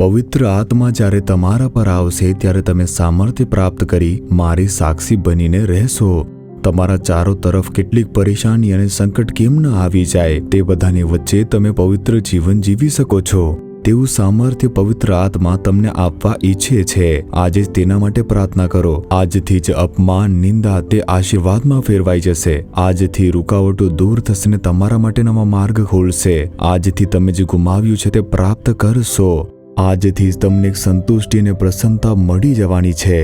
પવિત્ર આત્મા જ્યારે તમારા પર આવશે ત્યારે તમે સામર્થ્ય પ્રાપ્ત કરી મારી સાક્ષી બનીને રહેશો. તમારા ચારો તરફ કેટલીક પરેશાની અને સંકટ કેમ ન આવી જાય તે બધાની વચ્ચે તમે પવિત્ર જીવન જીવી શકો છો. તેવું સામર્થ્ય પવિત્ર આત્મા તમને આપવા ઈચ્છે છે. આજે જ તેના માટે પ્રાર્થના કરો. આજથી જ અપમાન, નિંદા તે આશીર્વાદમાં ફેરવાઈ જશે. આજથી રૂકાવટો દૂર થશે ને તમારા માટે નવા માર્ગ ખોલશે. આજથી તમે જે ગુમાવ્યું છે તે પ્રાપ્ત કરશો. આજથી જ તમને એક સંતુષ્ટિ અને પ્રસન્નતા મળી જવાની છે.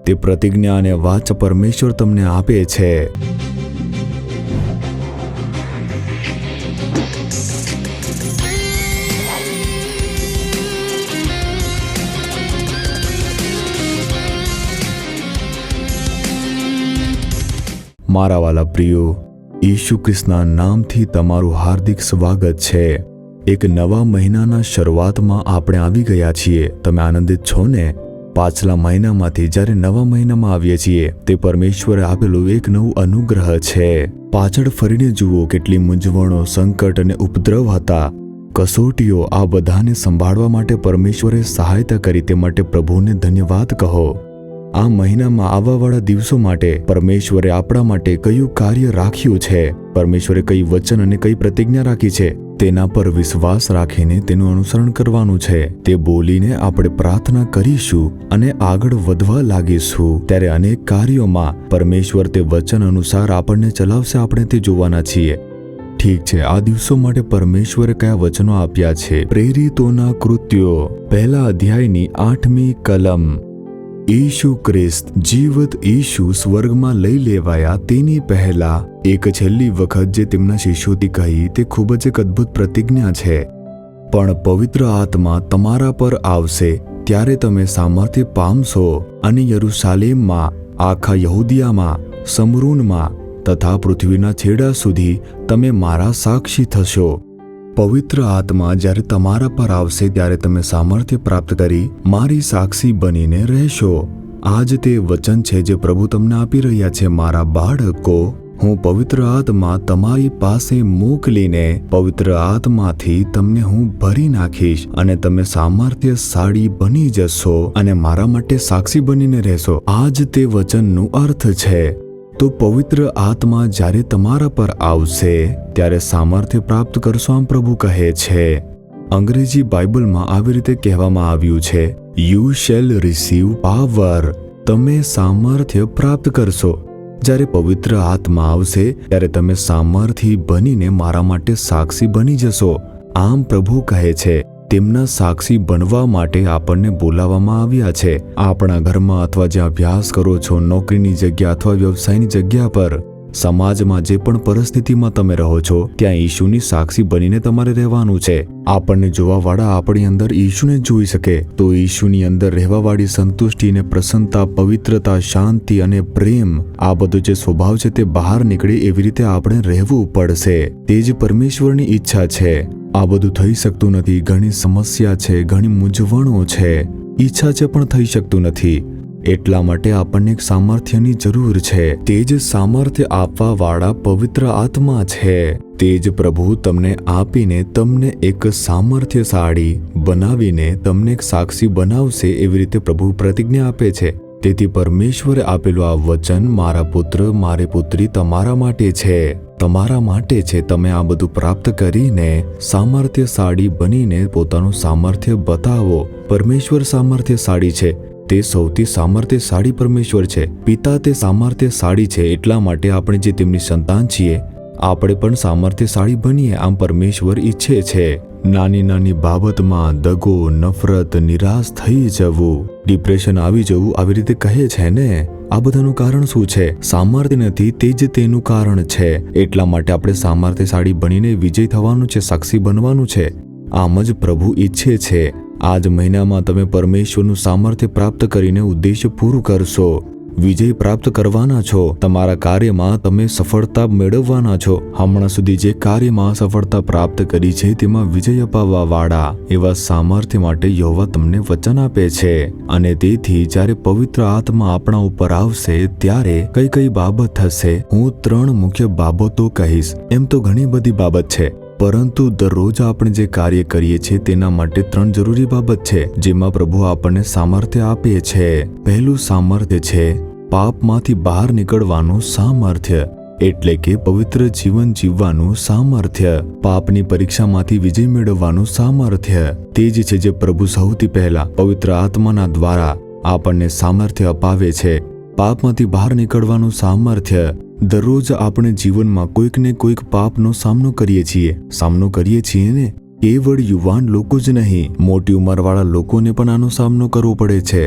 તે પ્રતિજ્ઞા અને વાચ પરમેશ્વર તમને આપે છે. મારા વાલા પ્રિયો, ઈસુ ખ્રિસ્તના નામથી તમારું હાર્દિક સ્વાગત છે. એક નવા મહિનાના શરૂઆતમાં આપણે આવી ગયા છીએ. તમે આનંદિત છો ને? પાછલા મહિનામાંથી જ્યારે નવા મહિનામાં આવીએ છીએ તે પરમેશ્વરે આપેલું એક નવું અનુગ્રહ છે. પાછળ ફરીને જુઓ કેટલી મૂંઝવણો, સંકટ અને ઉપદ્રવ હતા. કસોટીઓ, આ બધાને સંભાળવા માટે પરમેશ્વરે સહાયતા કરી. તે માટે પ્રભુને ધન્યવાદ કહો. આ મહિનામાં આવવાવાળા દિવસો માટે પરમેશ્વરે આપણા માટે કયું કાર્ય રાખ્યું છે, પરમેશ્વરે કઈ વચન અને કઈ પ્રતિજ્ઞા રાખી છે, તેના પર વિશ્વાસ રાખીને તેનું અનુસરણ કરવાનું છે. તે બોલીને આપણે પ્રાર્થના કરીશું અને આગળ વધવા લાગીશું. ત્યારે અનેક કાર્યોમાં પરમેશ્વર તે વચન અનુસાર આપણને ચલાવશે. આપણે તે જોવાના છીએ. ઠીક છે, આ દિવસો માટે પરમેશ્વરે કયા વચનો આપ્યા છે? પ્રેરિતોના કૃત્યો 1 અધ્યાયની 8મી કલમ. ઈસુ ખ્રિસ્ત, જીવત ઈસુ સ્વર્ગમાં લઈ લેવાયા તેની પહેલા એક છેલ્લી વખત જે તેમના શિષ્યોથી કહી તે ખૂબ જ એક અદ્ભુત પ્રતિજ્ઞા છે. પણ પવિત્ર આત્મા તમારા પર આવશે ત્યારે તમે સામર્થ્ય પામશો અને યરૂશાલેમમાં, આખા યહૂદિયામાં, સમરૂનમાં તથા પૃથ્વીના છેડા સુધી તમે મારા સાક્ષી થશો. પવિત્ર આત્મા જ્યારે તમારા પર આવશે ત્યારે તમે સામર્થ્ય પ્રાપ્ત કરી મારી સાક્ષી બનીને રહેશો. આજ તે વચન છે જે પ્રભુ તમને આપી રહ્યા છે. મારા બાળકો, હું પવિત્ર આત્મા તમારી પાસે મોકલીને પવિત્ર આત્માથી તમને હું ભરી નાખીશ અને તમે સામર્થ્યશાળી બની જશો અને મારા માટે સાક્ષી બનીને રહેશો. આજ તે વચનનું અર્થ છે. તો પવિત્ર આત્મા જ્યારે તમારા પર આવશે ત્યારે સામર્થ્ય પ્રાપ્ત કરશો, આમ પ્રભુ કહે છે. અંગ્રેજી બાઇબલમાં આવી રીતે કહેવામાં આવ્યું છે, યુ શેલ રિસીવ પાવર. તમે સામર્થ્ય પ્રાપ્ત કરશો. જ્યારે પવિત્ર આત્મા આવશે ત્યારે તમે સામર્થ્ય બનીને મારા માટે સાક્ષી બની જશો. આમ પ્રભુ કહે છે. તેમના સાક્ષી બનવા માટે આપણને બોલાવવામાં આવ્યા છે. આપણા ઘરમાં અથવા જ્યાં અભ્યાસ કરો છો, નોકરીની જગ્યા અથવા વ્યવસાયની જગ્યા પર, સમાજમાં જે પણ પરિસ્થિતિમાં તમે રહો છો ત્યાં ઈશુની સાક્ષી બનીને તમારે રહેવાનું છે. આપણને જોવાવાળા આપણી અંદર ઈશુને જોઈ શકે તો ઈશુની અંદર રહેવાવાળી સંતુષ્ટિ અને પ્રસન્નતા, પવિત્રતા, શાંતિ અને પ્રેમ, આ બધો જે સ્વભાવ છે તે બહાર નીકળે એવી રીતે આપણે રહેવું પડશે. તે જ પરમેશ્વરની ઈચ્છા છે. આ બધું થઈ શકતું નથી. ઘણી સમસ્યા છે, ઘણી મૂંઝવણો છે, ઈચ્છા છે પણ થઈ શકતું નથી. એટલા માટે આપણને એક સામર્થ્યની જરૂર છે. તે જ સામર્થ્ય આપવા વાળા પવિત્ર આત્મા છે. તે જ પ્રભુ તમને આપીને તમને એક સામર્થ્યશાળી બનાવીને તમને એક સાક્ષી બનાવશે. એવી રીતે પ્રભુ પ્રતિજ્ઞા આપે છે. તેથી પરમેશ્વરે આપેલું આ વચન, મારા પુત્ર, મારી પુત્રી, તમારા માટે છે. તમારા માટે છે. તમે આ બધું પ્રાપ્ત કરીને સામર્થ્યશાળી બનીને પોતાનું સામર્થ્ય બતાવો. પરમેશ્વર સામર્થ્યશાળી છે. તે સૌથી સામર્થ્યશાળી પરમેશ્વર છે. પિતા તે સામર્થ્યશાળી છે. એટલા માટે આપણે જે તેમની સંતાન છીએ આપણે પણ સામર્થ્યશાળી બનીએ, આમ પરમેશ્વર ઈચ્છે છે. નાની નાની બાબતમાં દગો, નફરત, નિરાશ થઈ જવું, ડિપ્રેશન આવી જવું, આવી રીતે કહે છે ને, આ બધાનું કારણ શું છે? સામર્થ્ય નથી, તે જ તેનું કારણ છે. એટલા માટે આપણે સામર્થ્યશાળી બનીને વિજય થવાનું છે, સાક્ષી બનવાનું છે. આમ જ પ્રભુ ઈચ્છે છે. આજ મહિનામાં તમે પરમેશ્વરનું સામર્થ્ય પ્રાપ્ત કરીને ઉદ્દેશ્ય પૂરું કરશો. વિજય પ્રાપ્ત કરવાના છો. તમારા કાર્યમાં તમે સફળતા મેળવવાના છો. હમણાં સુધી જે કાર્યમાં સફળતા પ્રાપ્ત કરી છે તેમાં વિજય અપાવવા વાળા એવા સામર્થ્ય માટે યહોવા તમને વચન આપે છે. અને તેથી જ્યારે પવિત્ર આત્મા આપણા ઉપર આવશે ત્યારે કઈ કઈ બાબત થશે? હું 3 મુખ્ય બાબતો કહીશ. એમ તો ઘણી બધી બાબત છે, પરંતુ દરરોજ આપણે જે કાર્ય કરીએ છીએ તેના માટે 3 જરૂરી બાબત છે જેમાં પ્રભુ આપણને સામર્થ્ય આપે છે. પહેલું સામર્થ્ય છે પાપમાંથી બહાર નીકળવાનું સામર્થ્ય, એટલે કે પવિત્ર જીવન જીવવાનું સામર્થ્ય, પાપની પરીક્ષામાંથી વિજય મેળવવાનું સામર્થ્ય. તે જ છે જે પ્રભુ સૌથી પહેલા પવિત્ર આત્માના દ્વારા આપણને સામર્થ્ય અપાવે છે. પાપમાંથી બહાર નીકળવાનું સામર્થ્ય. દરરોજ આપણે જીવનમાં કોઈક ને કોઈક પાપનો સામનો કરીએ છીએ ને. કેવળ યુવાન લોકો જ નહીં, મોટી ઉંમરવાળા લોકોને પણ આનો સામનો કરવો પડે છે.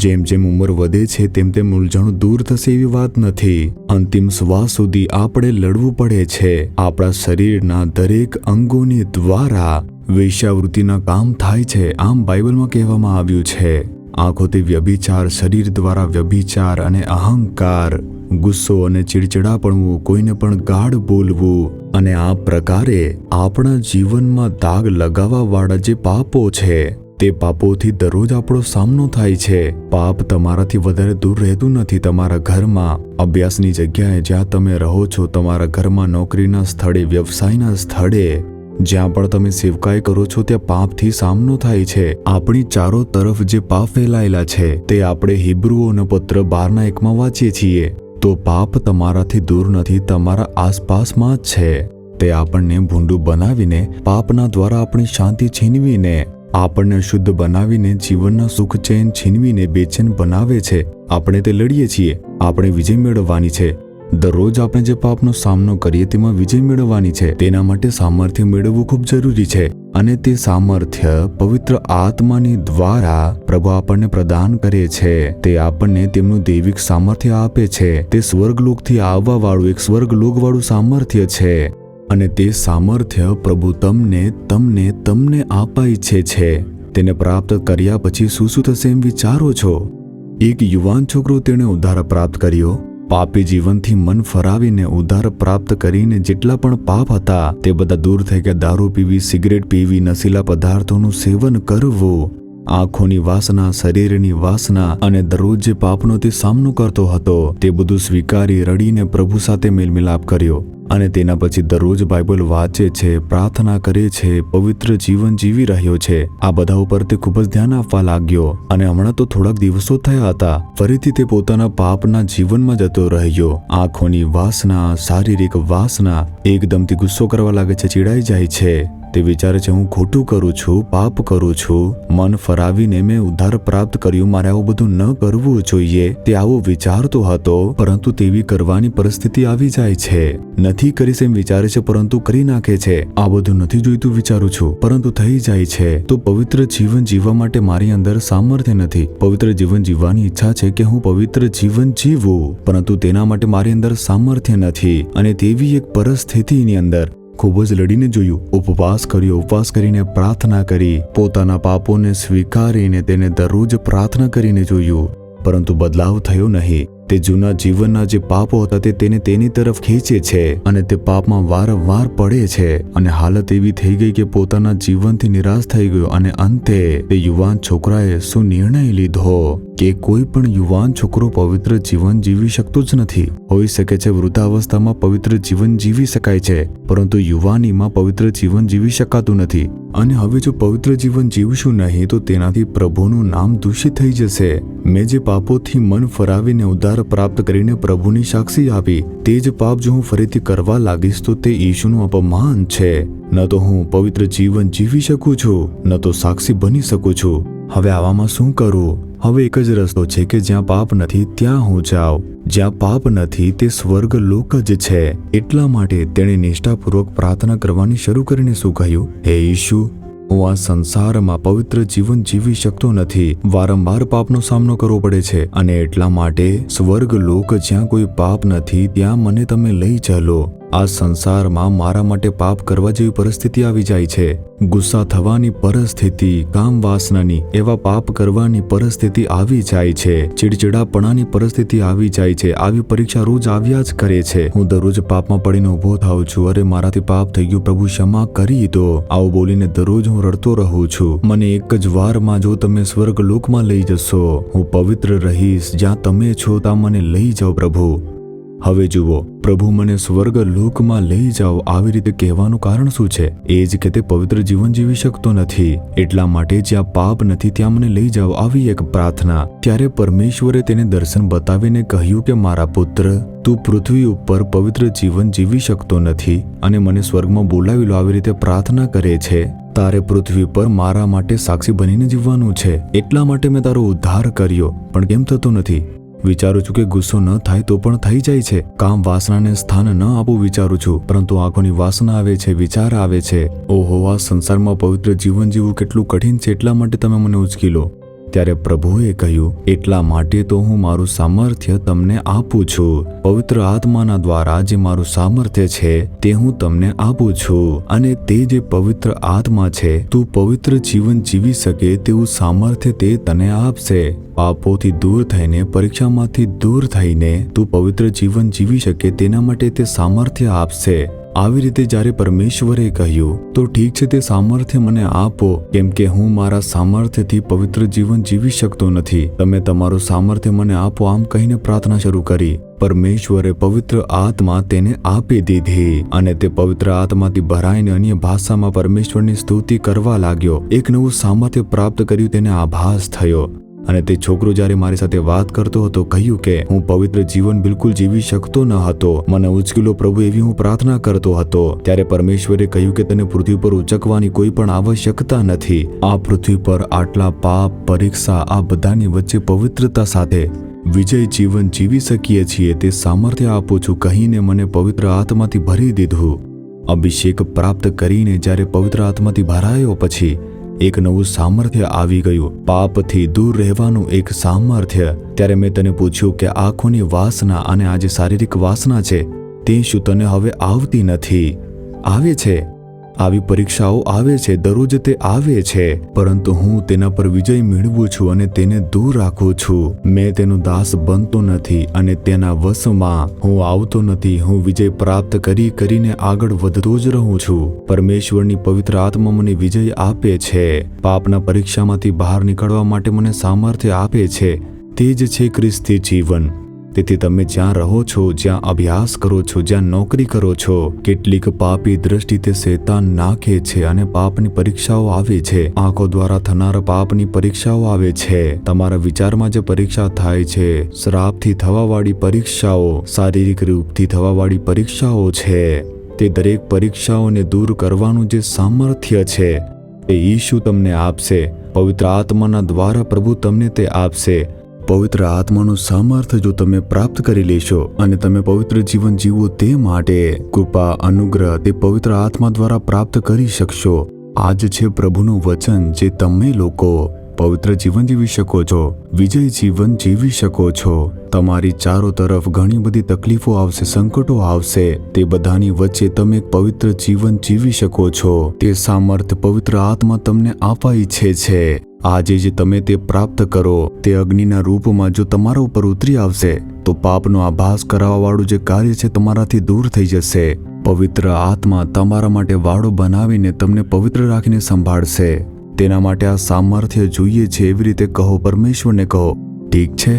જેમ જેમ ઉંમર વધે છે તેમ તેમ ઉલઝણ દૂર થશે એવી વાત નથી. અંતિમ શ્વાસ સુધી આપણે લડવું પડે છે. આપણા શરીરના દરેક અંગોની દ્વારા વેશ્યાવૃત્તિના કામ થાય છે, આમ બાઇબલમાં કહેવામાં આવ્યું છે. આંખોથી વ્યભિચાર, શરીર દ્વારા વ્યભિચાર અને અહંકાર, ગુસ્સો અને ચીડચીડાપણું, કોઈને પણ ગાઢ બોલવું, અને આ પ્રકારે આપણા જીવનમાં દાગ લગાવવાવાળા જે પાપો છે તે પાપોથી દરરોજ આપણો સામનો થાય છે. પાપ તમારાથી વધારે દૂર રહેતું નથી. તમારા ઘરમાં, અભ્યાસની જગ્યાએ, જ્યાં તમે રહો છો, તમારા ઘરમાં, નોકરીના સ્થળે, વ્યવસાયના સ્થળે, જ્યાં પણ તમે સેવકાઈ કરો છો ત્યાં પાપથી સામનો થાય છે. આપણી ચારો તરફ જે પાપ ફેલાયેલા છે તે આપણે હિબ્રુઓનો પત્ર 12:1 વાંચીએ છીએ. તો પાપ તમારાથી દૂર નથી, તમારા આસપાસમાં જ છે. તે આપણને ભૂંડું બનાવીને, પાપના દ્વારા આપણી શાંતિ છીનવીને, આપણને અશુદ્ધ બનાવીને, જીવનના સુખ ચેન છીનવીને બેચેન બનાવે છે. આપણે તે લડીએ છીએ. આપણે વિજય મેળવવાની છે. દરરોજ આપણે જે પાપનો સામનો કરીએ તેમાં વિજય મેળવવાની છે. તેના માટે સામર્થ્ય મેળવવું ખૂબ જરૂરી છે. અને તે સામર્થ્ય પવિત્ર આત્માની દ્વારા પ્રભુ આપણને પ્રદાન કરે છે. તે આપણને તેમનું દૈવિક સામર્થ્ય આપે છે. તે સ્વર્ગલોકથી આવવા વાળું એક સ્વર્ગલોકવાળું સામર્થ્ય છે. અને તે સામર્થ્ય પ્રભુ તમને આપવા ઈચ્છે છે. તેને પ્રાપ્ત કર્યા પછી શું થશે એમ વિચારો છો? એક યુવાન છોકરો તેણે ઉદ્ધાર પ્રાપ્ત કર્યો. પાપી જીવનથી મન ફરાવીને ઉદ્ધાર પ્રાપ્ત કરીને જેટલા પણ પાપ હતા તે બધા દૂર થઈ ગયા. દારૂ પીવી, સિગરેટ પીવી, નશીલા પદાર્થોનું સેવન કરવું, આંખોની વાસના, શરીરની વાસના, અને દરરોજ જે પાપનો તે સામનો કરતો હતો તે બધું સ્વીકારી રડીને પ્રભુ સાથે મેલમિલાપ કર્યો. અને તેના પછી દરરોજ બાઇબલ વાંચે છે, પ્રાર્થના કરે છે, પવિત્ર જીવન જીવી રહ્યો છે. આ બધા ઉપર તે ખૂબ જ ધ્યાન આપવા લાગ્યો. અને હમણાં તો થોડાક દિવસો થયા હતા, ફરીથી તે પોતાના પાપના જીવનમાં જતો રહ્યો. આંખોની વાસના, શારીરિક વાસના, એકદમથી ગુસ્સો કરવા લાગે છે, ચીડાઈ જાય છે. તે વિચારે છે, હું ખોટું કરું છું, પાપ કરું છું, મન ફરાવીને મેં ઉદ્ધાર પ્રાપ્ત કર્યું, મારે આવું બધું ન કરવું જોઈએ. તે આવું વિચારતો હતો, પરંતુ તેવી કરવાની પરિસ્થિતિ આવી જાય છે. નથી કરીશ એમ વિચારે છે પરંતુ કરી નાખે છે. આ બધું નથી જોઈતું વિચારું છું, પરંતુ થઈ જાય છે. તો પવિત્ર જીવન જીવવા માટે મારી અંદર સામર્થ્ય નથી. પવિત્ર જીવન જીવવાની ઈચ્છા છે કે હું પવિત્ર જીવન જીવું, પરંતુ તેના માટે મારી અંદર સામર્થ્ય નથી. અને તેવી એક પરિસ્થિતિની અંદર ખૂબ જ લડીને જોયું, ઉપવાસ કર્યો, ઉપવાસ કરીને પ્રાર્થના કરી, પોતાના પાપોને સ્વીકારીને તેને દરરોજ પ્રાર્થના કરીને જોયું, પરંતુ બદલાવ થયો નહીં. તે જૂના જીવનના જે પાપો હતા તે તેને તેની તરફ ખેંચે છે અને તે પાપમાં વારંવાર પડે છે. અને હાલત એવી થઈ ગઈ કે પોતાના જીવનથી નિરાશ થઈ ગયો. અને અંતે તે યુવાન છોકરાએ શું નિર્ણય લીધો કે કોઈ પણ યુવાન છોકરો પવિત્ર જીવન જીવી શકતો જ નથી. હોઈ શકે છે વૃદ્ધાવસ્થામાં પવિત્ર જીવન જીવી શકાય છે, પરંતુ યુવાનીમાં પવિત્ર જીવન જીવી શકાતું નથી. અને હવે જો પવિત્ર જીવન જીવશું નહીં તો તેનાથી પ્રભુનું નામ દૂષિત થઈ જશે. મેં જે પાપોથી મન ફરાવીને ઉદ્ધાર પ્રાપ્ત કરીને પ્રભુની સાક્ષી આપી, તે જ પાપ જો હું ફરીથી કરવા લાગીશ તો તે ઈશુનું અપમાન છે. ન તો હું પવિત્ર જીવન જીવી શકું છું, ન તો સાક્ષી બની શકું છું. હવે આવામાં શું કરું? હવે એક જ રસ્તો છે કે જ્યાં પાપ નથી ત્યાં હું જાઉં. જ્યાં પાપ નથી તે સ્વર્ગ લોક જ છે. એટલા માટે તેણે નિષ્ઠાપૂર્વક પ્રાર્થના કરવાની શરૂ કરીને શું કહ્યું? હે ઈશુ, હું આ સંસારમાં પવિત્ર જીવન જીવી શકતો નથી. વારંવાર પાપનો સામનો કરવો પડે છે, અને એટલા માટે સ્વર્ગ લોક જ્યાં કોઈ પાપ નથી ત્યાં મને તમે લઈ ચાલો. આ સંસારમાં મારા માટે પાપ કરવા જેવી પરિસ્થિતિ આવી જાય છે. ગુસ્સા થવાની પરિસ્થિતિ, કામ વાસનાની એવા પાપ કરવાની પરિસ્થિતિ આવી જાય છે. ચીડચીડાપણાની પરિસ્થિતિ આવી જાય છે. આવી પરીક્ષા રોજ આવ્યા જ કરે છે. હું દરરોજ પાપમાં પડીને ઊભો થાઉં છું. અરે મારાથી પાપ થઈ ગયું, પ્રભુ ક્ષમા કરી દો. આવું બોલીને દરરોજ હું રડતો રહું છું. મને એક જ વારમાં જો તમે સ્વર્ગ લોકમાં લઈ જશો, હું પવિત્ર રહીશ. જ્યાં તમે છો ત્યાં મને લઈ જાઓ પ્રભુ. હવે જુઓ, પ્રભુ મને સ્વર્ગ લોકમાં લઈ જાઓ આવી રીતે કહેવાનું કારણ શું છે? એ જ કે તે પવિત્ર જીવન જીવી શકતો નથી, એટલા માટે જ્યાં પાપ નથી ત્યાં મને લઈ જાઓ, આવી એક પ્રાર્થના. ત્યારે પરમેશ્વરે તેને દર્શન બતાવીને કહ્યું કે મારા પુત્ર, તું પૃથ્વી ઉપર પવિત્ર જીવન જીવી શકતો નથી અને મને સ્વર્ગમાં બોલાવી લો આવી રીતે પ્રાર્થના કરે છે. તારે પૃથ્વી પર મારા માટે સાક્ષી બનીને જીવવાનું છે, એટલા માટે મેં તારો ઉદ્ધાર કર્યો. પણ કેમ થતો નથી? વિચારું છું કે ગુસ્સો ન થાય તો પણ થઈ જાય છે. કામ વાસનાને સ્થાન ન આપવું વિચારું છું, પરંતુ આંખોની વાસના આવે છે, વિચાર આવે છે. ઓહો, આ સંસારમાં પવિત્ર જીવન જીવવું કેટલું કઠિન છે, એટલા માટે તમે મને ઉચકી લો. ત્યારે પ્રભુએ કહ્યું, એટલા માટે તો હું મારું સામર્થ્ય તમને આપું છું. પવિત્ર આત્માના દ્વારા જે મારું સામર્થ્ય છે તે હું તમને આપું છું, અને તે જે પવિત્ર આત્મા છે, તું પવિત્ર જીવન જીવી શકે તેવું સામર્થ્ય તે તને આપશે. પાપોથી દૂર થઈને, પરીક્ષામાંથી દૂર થઈને તું પવિત્ર જીવન જીવી શકે તેના માટે તે સામર્થ્ય આપશે. આવી રીતે જ્યારે પરમેશ્વરે કહ્યું, તો ઠીક છે, તે સામર્થ્ય મને આપો, કેમ કે હું મારા સામર્થ્યથી પવિત્ર જીવન જીવી શકતો નથી. તમે તમારું સામર્થ્ય મને આપો, આમ કહીને પ્રાર્થના શરૂ કરી. પરમેશ્વરે પવિત્ર આત્મા તેને આપી દીધી અને તે પવિત્ર આત્માથી ભરાઈને અન્ય ભાષામાં પરમેશ્વરની સ્તુતિ કરવા લાગ્યો. એક નવું સામર્થ્ય પ્રાપ્ત કર્યું, તેને આભાસ થયો. અને તે છોકરો જ્યારે મારી સાથે વાત કરતો હતો, કહ્યું કે હું પવિત્ર જીવન બિલકુલ જીવી શકતો ન હતો, મને ઉચકી લો પ્રભુ એવી હું પ્રાર્થના કરતો હતો. ત્યારે પરમેશ્વરે કહ્યું કે તને પૃથ્વી પર ઉચકવાની કોઈ પણ આવશ્યકતા નથી. આ પૃથ્વી પર આટલા પાપ, પરીક્ષા, આ બધાની વચ્ચે પવિત્રતા સાથે વિજય જીવન જીવી શકીએ છીએ, તે સામર્થ્ય આપું છું કહીને મને પવિત્ર આત્માથી ભરી દીધું. અભિષેક પ્રાપ્ત કરીને જ્યારે પવિત્ર આત્માથી ભરાયો પછી એક નવું સામર્થ્ય આવી ગયું, પાપથી દૂર રહેવાનું એક સામર્થ્ય. ત્યારે મેં તને પૂછ્યું કે આંખોની વાસના અને આ જે શારીરિક વાસના છે તે શું તને હવે આવતી નથી? આવે છે. આવી પરીક્ષાઓ આવે છે, દરરોજ તે આવે છે, પરંતુ હું તેના પર વિજય મેળવું છું અને તેને દૂર રાખું છું. મેં તેનો દાસ બનતો નથી અને તેના વશમાં હું આવતો નથી. હું વિજય પ્રાપ્ત કરીને આગળ વધતો જ રહું છું. પરમેશ્વરની પવિત્ર આત્મા મને વિજય આપે છે, પાપના પરીક્ષામાંથી બહાર નીકળવા માટે મને સામર્થ્ય આપે છે. તે જ છે ખ્રિસ્તી જીવન. તેથી તમે જ્યાં રહો છો, જ્યાં અભ્યાસ કરો છો, જ્યાં નોકરી કરો છો, કેટલીક પાપી દ્રષ્ટિ તે શૈતાન નાખે છે અને પાપની પરીક્ષાઓ આવે છે. આંખો દ્વારા થનાર પાપની પરીક્ષાઓ આવે છે. તમારા વિચારમાં જે પરીક્ષા થાય છે, શ્રાપથી થવાવાળી પરીક્ષાઓ, શારીરિક રૂપથી થવાવાળી પરીક્ષાઓ છે, તે દરેક પરીક્ષાઓને દૂર કરવાનું જે સામર્થ્ય છે તે ઈશુ તમને આપશે. પવિત્ર આત્માના દ્વારા પ્રભુ તમને તે આપશે. પવિત્ર આત્માનું સામર્થ્ય જો તમે પ્રાપ્ત કરી લેશો અને તમે પવિત્ર જીવન જીવો તે માટે કૃપા, અનુગ્રહ તે પવિત્ર આત્મા દ્વારા પ્રાપ્ત કરી શકશો. આજ છે પ્રભુનું વચન જે તમે લોકો પવિત્ર જીવન જીવી શકો છો, વિજય જીવન જીવી શકો છો. તમારી ચારો તરફ ઘણી બધી તકલીફો આવશે, સંકટો આવશે, તે બધાની વચ્ચે તમે એક પવિત્ર જીવન જીવી શકો છો. તે સામર્થ્ય પવિત્ર આત્મા તમને આપવા ઈચ્છે છે. આજે જે તમે તે પ્રાપ્ત કરો, તે અગ્નિના રૂપમાં જો તમારા ઉપર ઉતરી આવશે તો પાપનો આભાસ કરાવવાવાળું જે કાર્ય છે તમારાથી દૂર થઈ જશે. પવિત્ર આત્મા તમારા માટે વાડો બનાવીને તમને પવિત્ર રાખીને સંભાળશે. તેના માટે આ સામર્થ્ય જોઈએ છે, એવી રીતે કહો, પરમેશ્વરને કહો. ઠીક છે.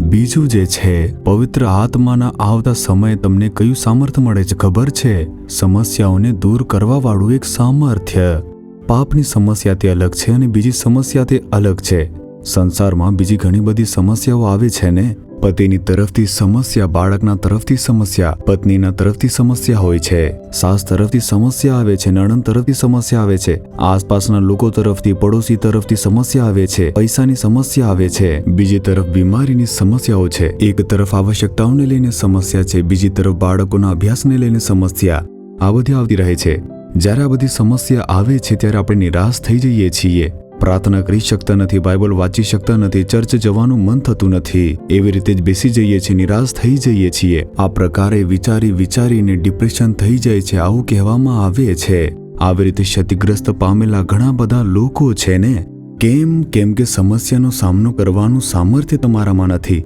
બીજું જે છે, પવિત્ર આત્માના આવતા સમયે તમને કયું સામર્થ્ય મળે છે ખબર છે? સમસ્યાઓને દૂર કરવાવાળું એક સામર્થ્ય. પાપની સમસ્યા તે અલગ છે અને બીજી સમસ્યા તે અલગ છે. સંસારમાં બીજી ઘણી બધી સમસ્યાઓ આવે છે ને. પતિની તરફથી સમસ્યા, બાળકના તરફથી સમસ્યા, પત્નીના તરફથી સમસ્યા હોય છે, સાસ તરફથી સમસ્યા આવે છે, નણંદ તરફથી સમસ્યા આવે છે, આસપાસના લોકો તરફથી, પડોશી તરફથી સમસ્યા આવે છે, પૈસાની સમસ્યા આવે છે, બીજી તરફ બીમારીની સમસ્યાઓ છે. એક તરફ આવશ્યકતાઓને લઈને સમસ્યા છે, બીજી તરફ બાળકોના અભ્યાસને લઈને સમસ્યા. આ બધી આવતી રહે છે. જ્યારે આ બધી સમસ્યા આવે છે ત્યારે આપણે નિરાશ થઈ જઈએ છીએ. પ્રાર્થના કરી શકતા નથી, બાઇબલ વાંચી શકતા નથી, ચર્ચ જવાનું મન થતું નથી. એવી રીતે જ બેસી જઈએ છીએ, નિરાશ થઈ જઈએ છીએ. આ પ્રકારે વિચારીને ડિપ્રેશન થઈ જાય છે, આવું કહેવામાં આવે છે. આવી રીતે ક્ષતિગ્રસ્ત પામેલા ઘણા બધા લોકો છે ને. કેમ કે સમસ્યાનો સામનો કરવાનું સામર્થ્ય તમારામાં નથી.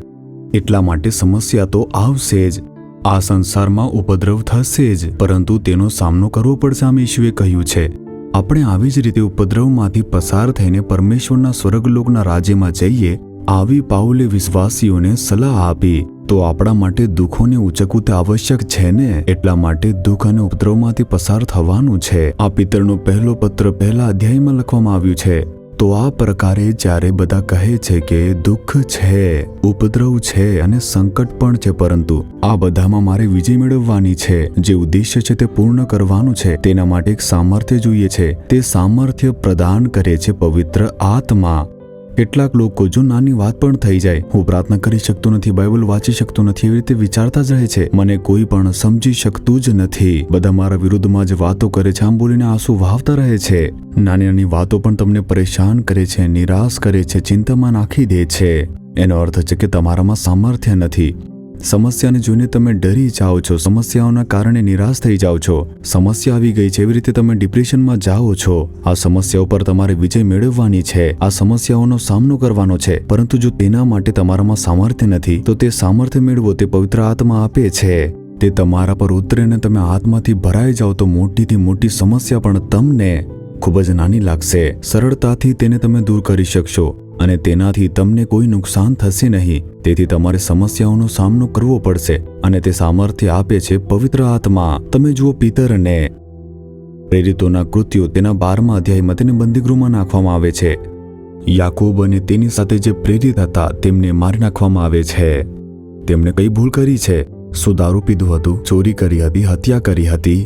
એટલા માટે સમસ્યા તો આવશે જ. આ સંસારમાં ઉપદ્રવ થશે જ, પરંતુ તેનો સામનો કરવો પડશે. આમ ઈશુએ કહ્યું છે. આપણે આવી જ રીતે ઉપદ્રવમાંથી પસાર થઈને પરમેશ્વરના સ્વર્ગલોકના રાજ્યમાં જઈએ, આવી પાઉલે વિશ્વાસીઓને સલાહ આપી. તો આપણા માટે દુઃખોને ઉચકવું તે આવશ્યક છે ને. એટલા માટે દુઃખ અને ઉપદ્રવમાંથી પસાર થવાનું છે. આ પિત્તરનો પહેલો પત્ર પહેલા અધ્યાયમાં લખવામાં આવ્યું છે. તો આ પ્રકારે જ્યારે બધા કહે છે કે દુઃખ છે, ઉપદ્રવ છે અને સંકટ પણ છે, પરંતુ આ બધામાં મારે વિજય મેળવવાની છે, જે ઉદ્દેશ્ય છે તે પૂર્ણ કરવાનું છે, તેના માટે એક સામર્થ્ય જોઈએ છે. તે સામર્થ્ય પ્રદાન કરે છે પવિત્ર આત્મા. કેટલાક લોકો જો નાની વાત પણ થઈ જાય, હું પ્રાર્થના કરી શકતો નથી, બાઇબલ વાંચી શકતો નથી, એવી રીતે વિચારતા જ રહે છે. મને કોઈ પણ સમજી શકતું જ નથી, બધા મારા વિરુદ્ધમાં જ વાતો કરે છે, આમ બોલીને આંસુ વહાવતા રહે છે. નાની નાની વાતો પણ તમને પરેશાન કરે છે, નિરાશ કરે છે, ચિંતામાં નાખી દે છે. એનો અર્થ છે કે તમારામાં સામર્થ્ય નથી. સમસ્યાને જોઈને તમે ડરી જાઓ છો, સમસ્યાઓના કારણે નિરાશ થઈ જાઓ છો. સમસ્યા આવી ગઈ છે એવી રીતે તમે ડિપ્રેશનમાં જાઓ છો. આ સમસ્યા ઉપર તમારે વિજય મેળવવાની છે, આ સમસ્યાઓનો સામનો કરવાનો છે, પરંતુ જો તેના માટે તમારામાં સામર્થ્ય નથી, તો તે સામર્થ્ય મેળવો તે પવિત્ર આત્મા આપે છે. તે તમારા પર ઉતરે ને તમે આત્માથી ભરાઈ જાઓ તો મોટીથી મોટી સમસ્યા પણ તમને ખૂબ જ નાની લાગશે. સરળતાથી તેને તમે દૂર કરી શકશો અને તેનાથી તમને કોઈ નુકસાન થશે નહીં. તેથી તમારે સમસ્યાઓનો સામનો કરવો પડશે અને તે સામર્થ્ય આપે છે પવિત્ર આત્મા. તમે જુઓ પિતરને, પ્રેરિતોના કૃત્યો તેના 12મા અધ્યાયમાં તેને બંદીગૃહમાં નાખવામાં આવે છે. યાકોબ અને તેની સાથે જે પ્રેરિત હતા તેમને મારી નાખવામાં આવે છે. તેમણે કઈ ભૂલ કરી છે? શું દારૂ પીધું હતું, ચોરી કરી હતી, હત્યા કરી હતી?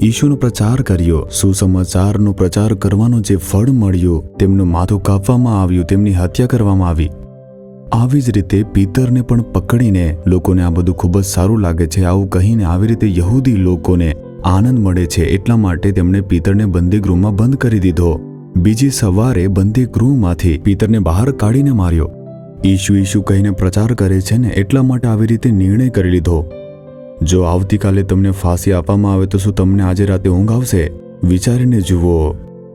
ઈશુનો પ્રચાર કર્યો, સુસમાચારનો પ્રચાર કરવાનો જે ફળ મળ્યું, તેમનું માથું કાપવામાં આવ્યું, તેમની હત્યા કરવામાં આવી. આવી જ રીતે પિતરને પણ પકડીને લોકોને આ બધું ખૂબ જ સારું લાગે છે આવું કહીને આવી રીતે યહૂદી લોકોને આનંદ મળે છે, એટલા માટે તેમણે પિતરને બંદીગૃહમાં બંધ કરી દીધો. બીજી સવારે બંદીગૃહમાંથી પિતરને બહાર કાઢીને માર્યો. ઈશુ ઈશુ કહીને પ્રચાર કરે છે ને, એટલા માટે આવી રીતે નિર્ણય કરી લીધો. જો આવતીકાલે તમને ફાંસી આપવામાં આવે તો શું તમને આજે રાતે ઊંઘ આવશે? વિચારીને જુઓ,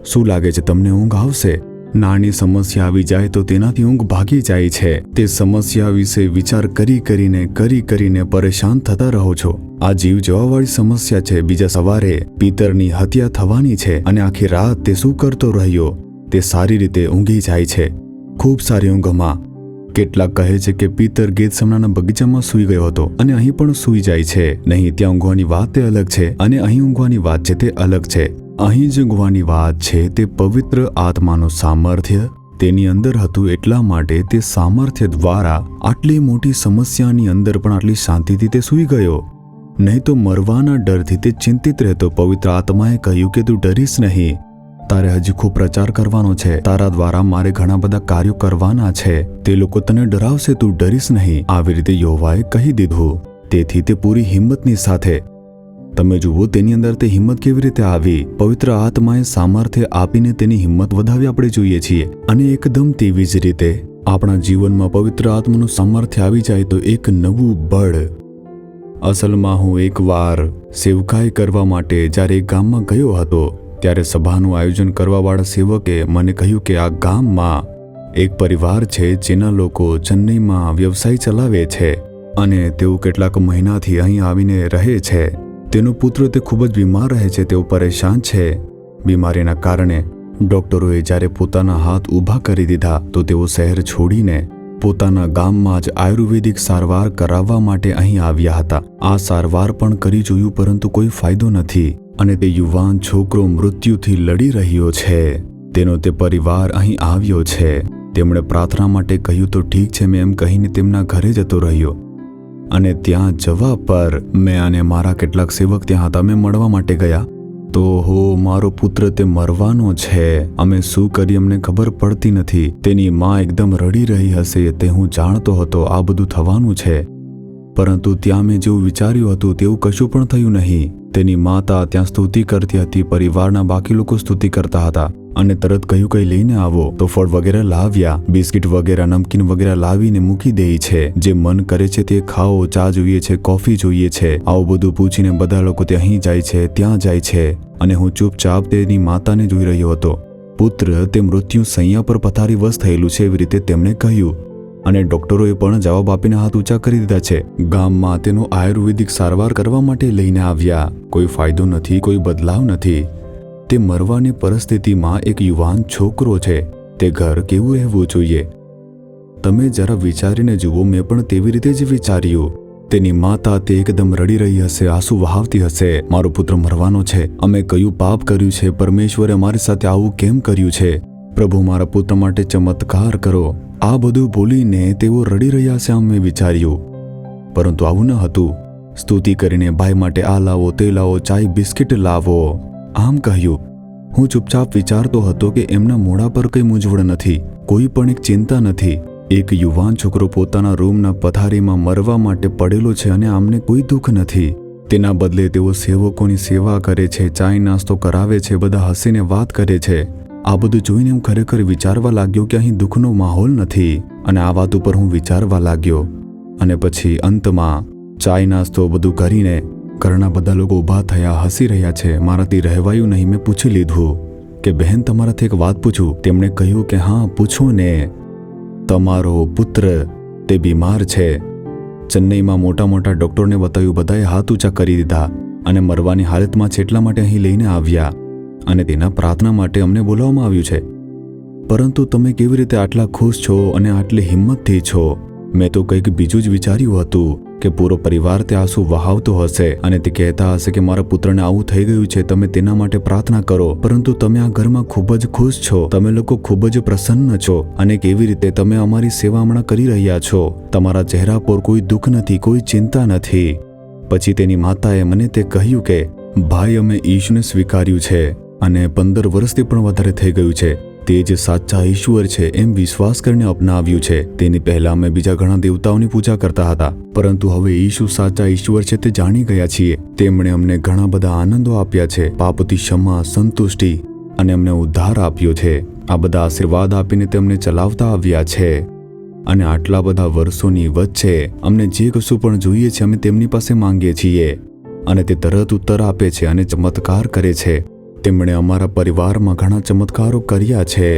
શું લાગે છે તમને ઊંઘ આવશે? નાની સમસ્યા આવી જાય તો તેનાથી ઊંઘ ભાગી જાય છે. તે સમસ્યા વિશે વિચાર કરીને પરેશાન થતા રહો છો. આ જીવ જવાવાળી સમસ્યા છે. બીજા સવારે પિતરની હત્યા થવાની છે અને આખી રાત તે શું કરતો રહ્યો? તે સારી રીતે ઊંઘી જાય છે, ખૂબ સારી ઊંઘમાં. કેટલાક કહે છે કે પિતર ગેથસમનાના બગીચામાં સૂઈ ગયો હતો અને અહીં પણ સૂઈ જાય છે. નહીં, ત્યાં ઊંઘવાની વાત તે અલગ છે અને અહીં ઊંઘવાની વાત છે તે અલગ છે. અહીં જ ઊંઘવાની વાત છે તે પવિત્ર આત્માનું સામર્થ્ય તેની અંદર હતું, એટલા માટે તે સામર્થ્ય દ્વારા આટલી મોટી સમસ્યાની અંદર પણ આટલી શાંતિથી તે સૂઈ ગયો. નહીં તો મરવાના ડરથી તે ચિંતિત રહેતો. પવિત્ર આત્માએ કહ્યું કે તું ડરીશ નહીં, તારે હજી ખૂબ પ્રચાર કરવાનો છે, તારા દ્વારા મારે ઘણા બધા કાર્યો કરવાના છે, તે લોકો તને ડરાવશે, તું ડરીશ નહીં. આવી રીતે યહોવાએ કહી દીધું. તેથી તે પૂરી હિંમતની સાથે, તમે જુઓ તેની અંદર તે હિંમત કેવી રીતે આવી. પવિત્ર આત્માએ સામર્થ્ય આપીને તેની હિંમત વધાવી આપણે જોઈએ છીએ. અને એકદમ તેવી જ રીતે આપણા જીવનમાં પવિત્ર આત્માનું સામર્થ્ય આવી જાય તો એક નવું બળ. અસલમાં હું એકવાર સેવકાઈ કરવા માટે જ્યારે એક ગામમાં ગયો હતો, ત્યારે સભાનું આયોજન કરવાવાળા સેવકે મને કહ્યું કે આ ગામમાં એક પરિવાર છે જેના લોકો ચેન્નઈમાં વ્યવસાય ચલાવે છે અને તેઓ કેટલાક મહિનાથી અહીં આવીને રહે છે. તેનો પુત્ર તે ખૂબ જ બીમાર રહે છે, તેઓ પરેશાન છે. બીમારીના કારણે ડોક્ટરોએ જ્યારે પોતાના હાથ ઊભા કરી દીધા તો તેઓ શહેર છોડીને પોતાના ગામમાં જ આયુર્વેદિક સારવાર કરાવવા માટે અહીં આવ્યા હતા. આ સારવાર પણ કરી જોયું, પરંતુ કોઈ ફાયદો નથી અને તે યુવાન છોકરો મૃત્યુથી લડી રહ્યો છે. તેનો તે પરિવાર અહીં આવ્યો છે. તેમણે પ્રાર્થના માટે કહ્યું તો ઠીક છે, મેં એમ કહીને તેમના ઘરે જતો રહ્યો અને ત્યાં જવા પર મેં અને મારા કેટલાક સેવક ત્યાં હતા. મેં મળવા માટે ગયા તો મારો પુત્ર તે મરવાનો છે. અમે શું કરીએ અમને ખબર પડતી નથી. તેની માં એકદમ રડી રહી હશે તે હું જાણતો હતો. આ બધું થવાનું છે, પરંતુ ત્યાં મેં જેવું વિચાર્યું હતું તેવું કશું પણ થયું નહીં. તેની માતા ત્યાં સ્તુતિ કરતી હતી, પરિવારના બાકી લોકો સ્તુતિ કરતા હતા અને તરત કહ્યું કંઈ લઈને આવો તો ફળ વગેરે લાવ્યા, બિસ્કિટ વગેરે, નમકીન વગેરે લાવીને મૂકી દે છે. જે મન કરે છે તે ખાઓ, ચા જોઈએ છે, કોફી જોઈએ છે, આવું બધું પૂછીને બધા લોકો તે અહીં જાય છે, ત્યાં જાય છે અને હું ચૂપચાપ તેની માતાને જોઈ રહ્યો હતો. પુત્ર તે મૃત્યુ સૈયા પર પથારીવશ થયેલું છે એવી રીતે તેમણે કહ્યું અને ડોક્ટરોએ પણ જવાબ આપીને હાથ ઊંચા કરી દીધા છે. ગામમાં તેનો આયુર્વેદિક સારવાર કરવા માટે લઈને આવ્યા. કોઈ ફાયદો નથી, કોઈ બદલાવ નથી. તે મરવાની પરિસ્થિતિમાં એક યુવાન છોકરો છે. તે ઘર કેવું રહેવું જોઈએ? તમે જરા વિચારીને જુઓ, મેં પણ તેવી રીતે જ વિચાર્યું. તેની માતા તે એકદમ રડી રહી હશે, આંસુ વહાવતી હશે. મારો પુત્ર મરવાનો છે, અમે કયું પાપ કર્યું છે? પરમેશ્વરે અમારી સાથે આવું કેમ કર્યું છે? પ્રભુ, મારા પુત્ર માટે ચમત્કાર કરો. આ બધું બોલીને તેઓ રડી રહ્યા છે આમ મેં વિચાર્યું. પરંતુ આવું ન હતું. સ્તુતિ કરીને ભાઈ માટે આ લાવો, તે લાવો, ચાય બિસ્કિટ લાવો આમ કહ્યું. હું ચૂપચાપ વિચારતો હતો કે એમના મોઢા પર કંઈ મૂંઝવણ નથી, કોઈ પણ એક ચિંતા નથી. એક યુવાન છોકરો પોતાના રૂમના પથારીમાં મરવા માટે પડેલો છે અને આમને કોઈ દુઃખ નથી. તેના બદલે તેઓ સેવકોની સેવા કરે છે, ચાય નાસ્તો કરાવે છે, બધા હસીને વાત કરે છે. આ બધું જોઈને હું ખરેખર વિચારવા લાગ્યો કે અહીં દુઃખનો માહોલ નથી. અને આ વાત ઉપર હું વિચારવા લાગ્યો. અને પછી અંતમાં ચાય નાસ્તો બધું કરીને ઘરના બધા લોકો ઊભા થયા, હસી રહ્યા છે. મારાથી રહેવાયું નહીં. મેં પૂછી લીધું કે બહેન, તમારાથી એક વાત પૂછું? તેમણે કહ્યું કે હા, પૂછો ને. તમારો પુત્ર તે બીમાર છે. ચેન્નઈમાં મોટા મોટા ડોક્ટરને બતાવ્યું, બધાએ હાથ ઊંચા કરી દીધા અને મરવાની હાલતમાં છે, એટલા માટે અહીં લઈને આવ્યા અને તેના પ્રાર્થના માટે અમને બોલાવવામાં આવ્યું છે. પરંતુ તમે કેવી રીતે આટલા ખુશ છો અને આટલી હિંમતથી છો? મેં તો કંઈક બીજું જ વિચાર્યું હતું કે પૂરો પરિવાર તે આંસુ વહાવતો હશે અને તે કહેતા હશે કે મારા પુત્રને આવું થઈ ગયું છે, તમે તેના માટે પ્રાર્થના કરો. પરંતુ તમે આ ઘરમાં ખૂબ જ ખુશ છો, તમે લોકો ખૂબ જ પ્રસન્ન છો. અને કેવી રીતે તમે અમારી સેવા હમણાં કરી રહ્યા છો? તમારા ચહેરા પર કોઈ દુઃખ નથી, કોઈ ચિંતા નથી. પછી તેની માતાએ મને તે કહ્યું કે ભાઈ, અમે ઈશુને સ્વીકાર્યું છે અને 15 વર્ષથી પણ વધારે થઈ ગયું છે. તે જ સાચા ઈશ્વર છે એમ વિશ્વાસ કરીને અપનાવ્યું છે. તેની પહેલા અમે બીજા ઘણા દેવતાઓની પૂજા કરતા હતા, પરંતુ હવે ઈશુ સાચા ઈશ્વર છે તે જાણી ગયા છીએ. તેમણે અમને ઘણા બધા આનંદો આપ્યા છે, પાપથી ક્ષમા, સંતુષ્ટિ અને અમને ઉદ્ધાર આપ્યો છે. આ બધા આશીર્વાદ આપીને તેમને ચલાવતા આવ્યા છે. અને આટલા બધા વર્ષોની વચ્ચે અમને જે કશું પણ જોઈએ છે અમે તેમની પાસે માંગીએ છીએ અને તે તરત ઉત્તર આપે છે અને ચમત્કાર કરે છે. તેમણે અમારા પરિવારમાં ઘણા ચમત્કારો કર્યા છે.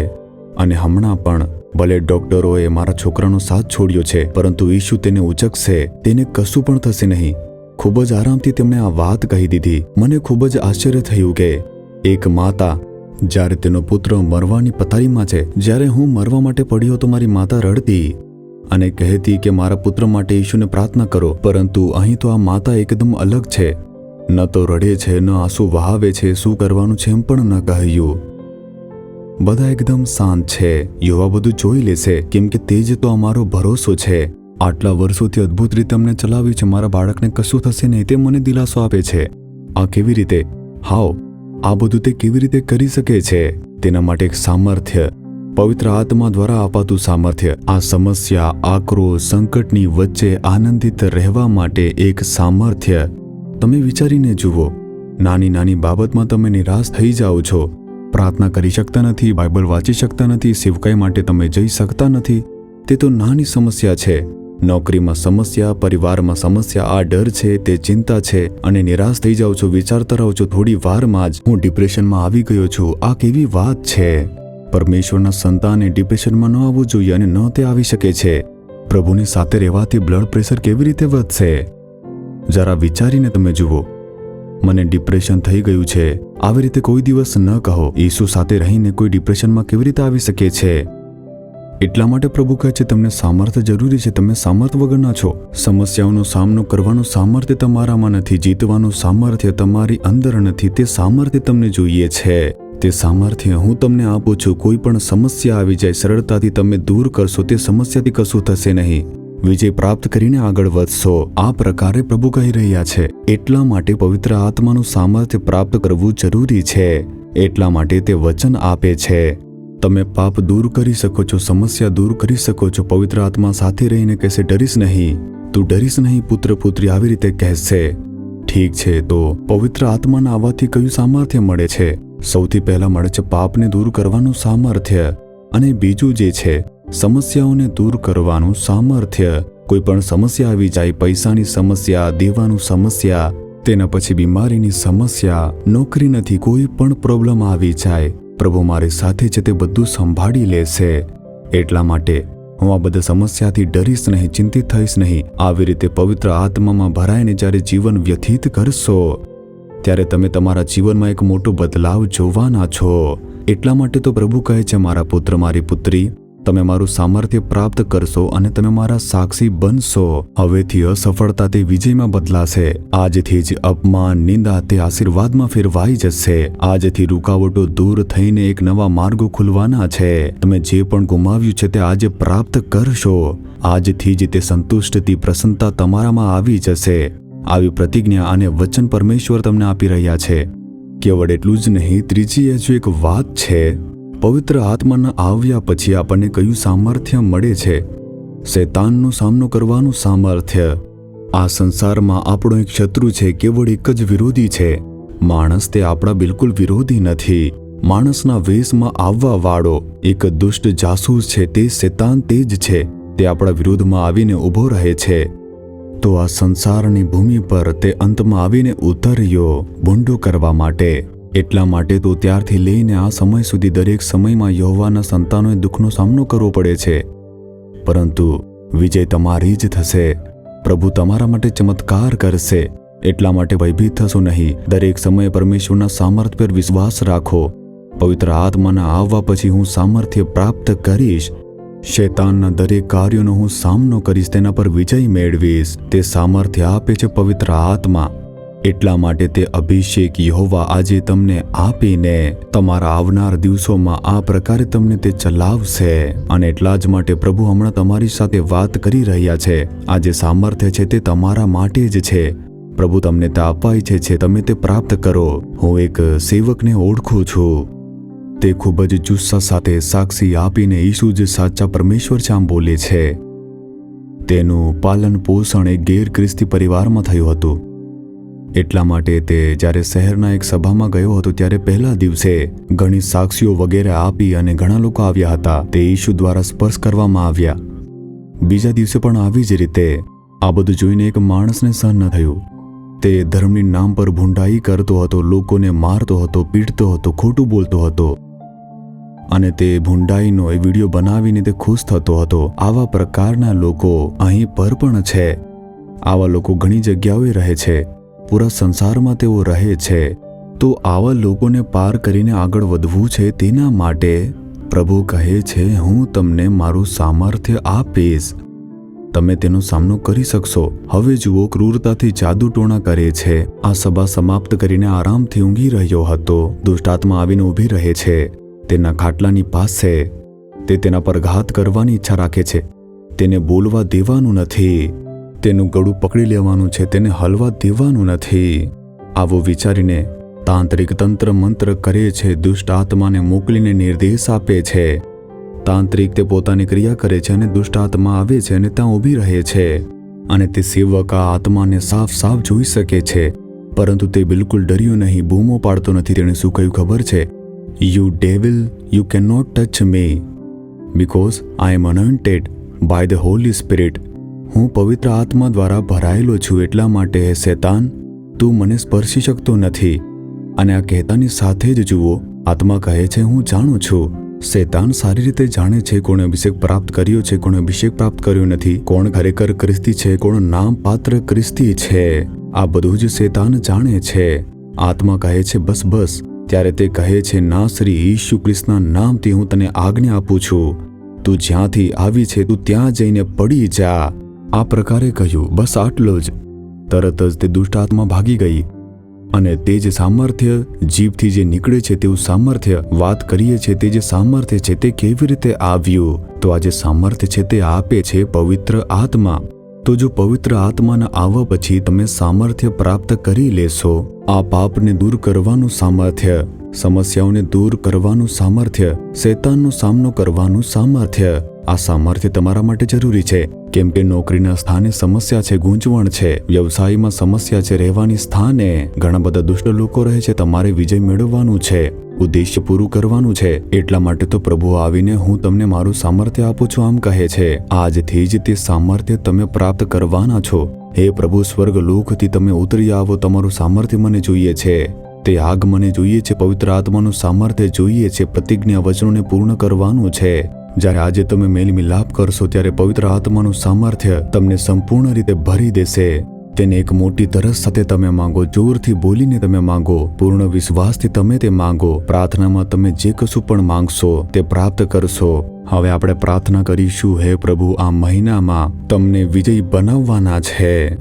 અને હમણાં પણ ભલે ડોક્ટરોએ મારા છોકરાનો સાથ છોડ્યો છે, પરંતુ ઈશુ તેને ઉચકશે, તેને કશું પણ થશે નહીં. ખૂબ જ આરામથી તેમણે આ વાત કહી દીધી. મને ખૂબ જ આશ્ચર્ય થયું કે એક માતા જ્યારે તેનો પુત્ર મરવાની પથારીમાં છે, જ્યારે હું મરવા માટે પડ્યો તો મારી માતા રડતી અને કહેતી કે મારા પુત્ર માટે ઈશુને પ્રાર્થના કરો. પરંતુ અહીં તો આ માતા એકદમ અલગ છે. ન તો રડે છે, ન આંસુ વહાવે છે, શું કરવાનું છે એમ પણ ન કહ્યું. બધા એકદમ શાંત છે. યુવા બધું જોઈ લેશે, કેમ કે તે જ તો અમારો ભરોસો છે. આટલા વર્ષોથી અદ્ભુત રીતે અમને ચલાવ્યું છે. મારા બાળકને કશું થશે નહીં તે મને દિલાસો આપે છે. આ કેવી રીતે? હાવ, આ બધું તે કેવી રીતે કરી શકે છે? તેના માટે એક સામર્થ્ય, પવિત્ર આત્મા દ્વારા અપાતું સામર્થ્ય. આ સમસ્યા, આક્રોશ, સંકટની વચ્ચે આનંદિત રહેવા માટે એક સામર્થ્ય. તમે વિચારીને જુઓ, નાની નાની બાબતમાં તમે નિરાશ થઈ જાઓ છો. પ્રાર્થના કરી શકતા નથી, બાઇબલ વાંચી શકતા નથી, સેવકાઈ માટે તમે જઈ શકતા નથી. તે તો નાની સમસ્યા છે. નોકરીમાં સમસ્યા, પરિવારમાં સમસ્યા, આ ડર છે, તે ચિંતા છે અને નિરાશ થઈ જાઓ છો. વિચારતા રહો છો થોડી વારમાં જ હું ડિપ્રેશનમાં આવી ગયો છું. આ કેવી વાત છે? પરમેશ્વરના સંતાને ડિપ્રેશનમાં ન આવવું જોઈએ અને ન તે આવી શકે છે. પ્રભુની સાથે રહેવાથી બ્લડ પ્રેશર કેવી રીતે વધશે? જરા વિચારીને તમે જુઓ. મને ડિપ્રેશન થઈ ગયું છે, આવી રીતે કોઈ દિવસ ન કહો. ઈસુ સાથે રહીને કોઈ ડિપ્રેશનમાં કેવી રીતે આવી શકે છે? એટલા માટે પ્રભુ કહે છે તમને સામર્થ્ય જરૂરી છે. તમે સામર્થ્ય વગરના છો. સમસ્યાઓનો સામનો કરવાનું સામર્થ્ય તમારામાં નથી, જીતવાનું સામર્થ્ય તમારી અંદર નથી. તે સામર્થ્ય તમને જોઈએ છે. તે સામર્થ્ય હું તમને આપું છું. કોઈ પણ સમસ્યા આવી જાય, સરળતાથી તમે દૂર કરશો. તે સમસ્યાથી કશું થશે નહીં. વિજય પ્રાપ્ત કરીને આગળ વધશો. આ પ્રકારે પ્રભુ કહી રહ્યા છે. એટલા માટે પવિત્ર આત્માનું સામર્થ્ય પ્રાપ્ત કરવું જરૂરી છે. એટલા માટે તે વચન આપે છે. તમે પાપ દૂર કરી શકો છો, સમસ્યા દૂર કરી શકો છો. પવિત્ર આત્મા સાથે રહીને કહેશે ડરીશ નહીં, તું ડરીશ નહીં પુત્ર પુત્રી, આવી રીતે કહેશે. ઠીક છે, તો પવિત્ર આત્માના આવવાથી કયું સામર્થ્ય મળે છે? સૌથી પહેલા મળે છે પાપને દૂર કરવાનું સામર્થ્ય, અને બીજું જે છે સમસ્યાઓને દૂર કરવાનું સામર્થ્ય. કોઈ પણ સમસ્યા આવી જાય, પૈસાની સમસ્યા, દેવાનું સમસ્યા, તેના પછી બીમારીની સમસ્યા, નોકરી નથી, કોઈ પણ પ્રોબ્લેમ આવી જાય, પ્રભુ મારી સાથે છે, તે બધું સંભાળી લેશે. એટલા માટે હું આ બધા સમસ્યાથી ડરીશ નહીં, ચિંતિત થઈશ નહીં. આવી રીતે પવિત્ર આત્મામાં ભરાઈને જ્યારે જીવન વ્યતીત કરશો ત્યારે તમે તમારા જીવનમાં એક મોટો બદલાવ જોવાના છો. એટલા માટે તો પ્રભુ કહે છે મારા પુત્ર મારી પુત્રી, તમે મારું સામર્થ્ય પ્રાપ્ત કરશો અને તમે મારા સાક્ષી બનશો. હવેથી અસફળતા તે વિજયમાં બદલાશે. આજથી જ અપમાન, નિંદા તે આશીર્વાદમાં ફેરવાઈ જશે. આજથી રૂકાવટો દૂર થઈને એક નવા માર્ગો ખુલવાના છે. તમે જે પણ ગુમાવ્યું છે તે આજે પ્રાપ્ત કરશો. આજથી જ તે સંતુષ્ટથી પ્રસન્નતા તમારામાં આવી જશે. આવી પ્રતિજ્ઞા અને વચન પરમેશ્વર તમને આપી રહ્યા છે. કેવળ એટલું જ નહીં, ત્રીજી હજુ એક વાત છે. પવિત્ર આત્માના આવ્યા પછી આપણને કયું સામર્થ્ય મળે છે? શૈતાનનો સામનો કરવાનું સામર્થ્ય. આ સંસારમાં આપણો એક શત્રુ છે, કેવળ એક જ વિરોધી છે. માણસ તે આપણા બિલકુલ વિરોધી નથી. માણસના વેશમાં આવવા વાળો એક દુષ્ટ જાસૂસ છે. તે શૈતાન તે જ છે. તે આપણા વિરોધમાં આવીને ઊભો રહે છે. તો આ સંસારની ભૂમિ પર તે અંતમાં આવીને ઉતર્યો ભૂંડો કરવા માટે. એટલા માટે તો ત્યારથી લઈને આ સમય સુધી દરેક સમયમાં યહોવાના સંતાનોએ દુઃખનો સામનો કરવો પડે છે. પરંતુ વિજય તમારી જ થશે. પ્રભુ તમારા માટે ચમત્કાર કરશે. એટલા માટે ભયભીત થશો નહીં. દરેક સમયે પરમેશ્વરના સામર્થ્ય પર વિશ્વાસ રાખો. પવિત્ર આત્માના આવવા પછી હું સામર્થ્ય પ્રાપ્ત કરીશ. શૈતાનના દરેક કાર્યોનો હું સામનો કરીશ. તેના પર વિજય મેળવીશ. તે સામર્થ્ય આપે છે પવિત્ર આત્મા. એટલા માટે તે અભિષેક યહોવા આજે તમને આપીને તમારા આવનાર દિવસોમાં આ પ્રકારે તમને તે ચલાવશે. અને એટલા જ માટે પ્રભુ હમણાં તમારી સાથે વાત કરી રહ્યા છે. આ જે સામર્થ્ય છે તે તમારા માટે જ છે. પ્રભુ તમને તે આપવા ઈચ્છે છે. તમે તે પ્રાપ્ત કરો. હું એક સેવકને ઓળખું છું. તે ખૂબ જ જુસ્સા સાથે સાક્ષી આપીને ઈસુ જ સાચા પરમેશ્વર છે આમ બોલે છે. તેનું પાલન પોષણ એક ગેર ખ્રિસ્તી પરિવારમાં થયું હતું. એટલા માટે તે જ્યારે શહેરના એક સભામાં ગયો હતો ત્યારે પહેલા દિવસે ઘણી સાક્ષીઓ વગેરે આપી અને ઘણા લોકો આવ્યા હતા. તે ઈસુ દ્વારા સ્પર્શ કરવામાં આવ્યા. બીજા દિવસે પણ આવી જ રીતે. આ બધું જોઈને એક માણસને સહન ન થયું. તે ધર્મની નામ પર ભૂંડાઈ કરતો હતો, લોકોને મારતો હતો, પીટતો હતો, ખોટું બોલતો હતો અને તે ભૂંડાઈનો એ વિડીયો બનાવીને તે ખુશ થતો હતો. આવા પ્રકારના લોકો અહીં પર પણ છે. આવા લોકો ઘણી જગ્યાઓએ રહે છે. પૂરા સંસારમાં તેઓ રહે છે. તો આવા લોકોને પાર કરીને આગળ વધવું છે. તેના માટે પ્રભુ કહે છે, હું તમને મારું સામર્થ્ય આપીશ. તમે તેનો સામનો કરી શકશો. હવે જુઓ, ક્રૂરતાથી જાદુ ટોણા કરે છે. આ સભા સમાપ્ત કરીને આરામથી ઊંઘી રહ્યો હતો. દુષ્ટાત્મા આવીને ઊભી રહે છે તેના ખાટલાની પાસે. તે તેના પર ઘાત કરવાની ઈચ્છા રાખે છે. તેને બોલવા દેવાનું નથી. તેનું ગળું પકડી લેવાનું છે. તેને હલવા દેવાનું નથી. આવું વિચારીને તાંત્રિક તંત્ર મંત્ર કરે છે. દુષ્ટ આત્માને મોકલીને નિર્દેશ આપે છે. તાંત્રિક તે પોતાની ક્રિયા કરે છે અને દુષ્ટ આત્મા આવે છે અને ત્યાં ઊભી રહે છે. અને તે સેવક આ આત્માને સાફ સાફ જોઈ શકે છે. પરંતુ તે બિલકુલ ડર્યો નહીં, બૂમો પાડતો નથી. તેણે શું કહ્યું ખબર છે? You devil, you can not touch me because I am anointed by the holy spirit. હું પવિત્ર આત્મા દ્વારા ભરાયેલો છું. એટલા માટે હે શૈતાન, તું મને સ્પર્શી શકતો નથી. અને આ કહેતાની સાથે જ જુઓ, આત્મા કહે છે, હું જાણું છું. શૈતાન સારી રીતે જાણે છે કોણે અભિષેક પ્રાપ્ત કર્યો છે, કોણે અભિષેક પ્રાપ્ત કર્યો નથી, કોણ ખરેખર ખ્રિસ્તી છે, કોણ નામ પાત્ર ખ્રિસ્તી છે. આ બધું જ શૈતાન જાણે છે. આત્મા કહે છે, બસ બસ. ત્યારે તે કહે છે, નાસરી ઈસુ ખ્રિસ્તના નામથી હું તને આજ્ઞા આપું છું. તું જ્યાંથી આવી છે તું ત્યાં જઈને પડી જા. આ પ્રકારે કહ્યું. બસ આટલો જ. તરત જ તે દુષ્ટ આત્મા ભાગી ગઈ. અને તે જે સામર્થ્ય જીભથી જે નીકળે છે તેવું સામર્થ્ય વાત કરીએ છીએ, તે જે સામર્થ્ય છે તે કેવી રીતે આવ્યું? તો આ જે સામર્થ્ય છે તે આપે છે પવિત્ર આત્મા. તો જો પવિત્ર આત્માના આવવા પછી તમે સામર્થ્ય પ્રાપ્ત કરી લેશો, આ પાપને દૂર કરવાનું સામર્થ્ય, સમસ્યાઓને દૂર કરવાનું સામર્થ્ય, શૈતાનનો સામનો કરવાનું સામર્થ્ય, આ સામર્થ્ય તમારા માટે જરૂરી છે. કેમ કે નોકરીના સ્થાને સમસ્યા છે, ગૂંચવણ છે, વ્યવસાયમાં સમસ્યા છે, રહેવાની સ્થાને ઘણા બધા દુષ્ટ લોકો રહે છે. તમારે વિજય મેળવવાનું છે, ઉદ્દેશ્ય પૂરું કરવાનું છે. એટલા માટે તો પ્રભુ આવીને હું તમને મારું સામર્થ્ય આપું છું આમ કહે છે. આજથી જ તે સામર્થ્ય તમે પ્રાપ્ત કરવાના છો. હે પ્રભુ, સ્વર્ગ લોકથી તમે ઉતરી આવો. તમારું સામર્થ્ય મને જોઈએ છે. તે આગ મને જોઈએ છે. પવિત્ર આત્માનું સામર્થ્ય જોઈએ છે. પ્રતિજ્ઞા વચનોને પૂર્ણ કરવાનું છે. જ્યારે આજે તમે મેલ મિલાપ કરશો ત્યારે પવિત્ર આત્માનું સામર્થ્ય તમને સંપૂર્ણ રીતે ભરી દેશે. તેને એક મોટી તરસ સાથે તમે માંગો, જોરથી બોલીને તમે માંગો, પૂર્ણ વિશ્વાસથી તમે તે માંગો. પ્રાર્થનામાં તમે જે કશું પણ માંગશો તે પ્રાપ્ત કરશો. હવે આપણે પ્રાર્થના કરીશું, હે પ્રભુ, આ મહિનામાં તમને વિજય બનાવવાના છે.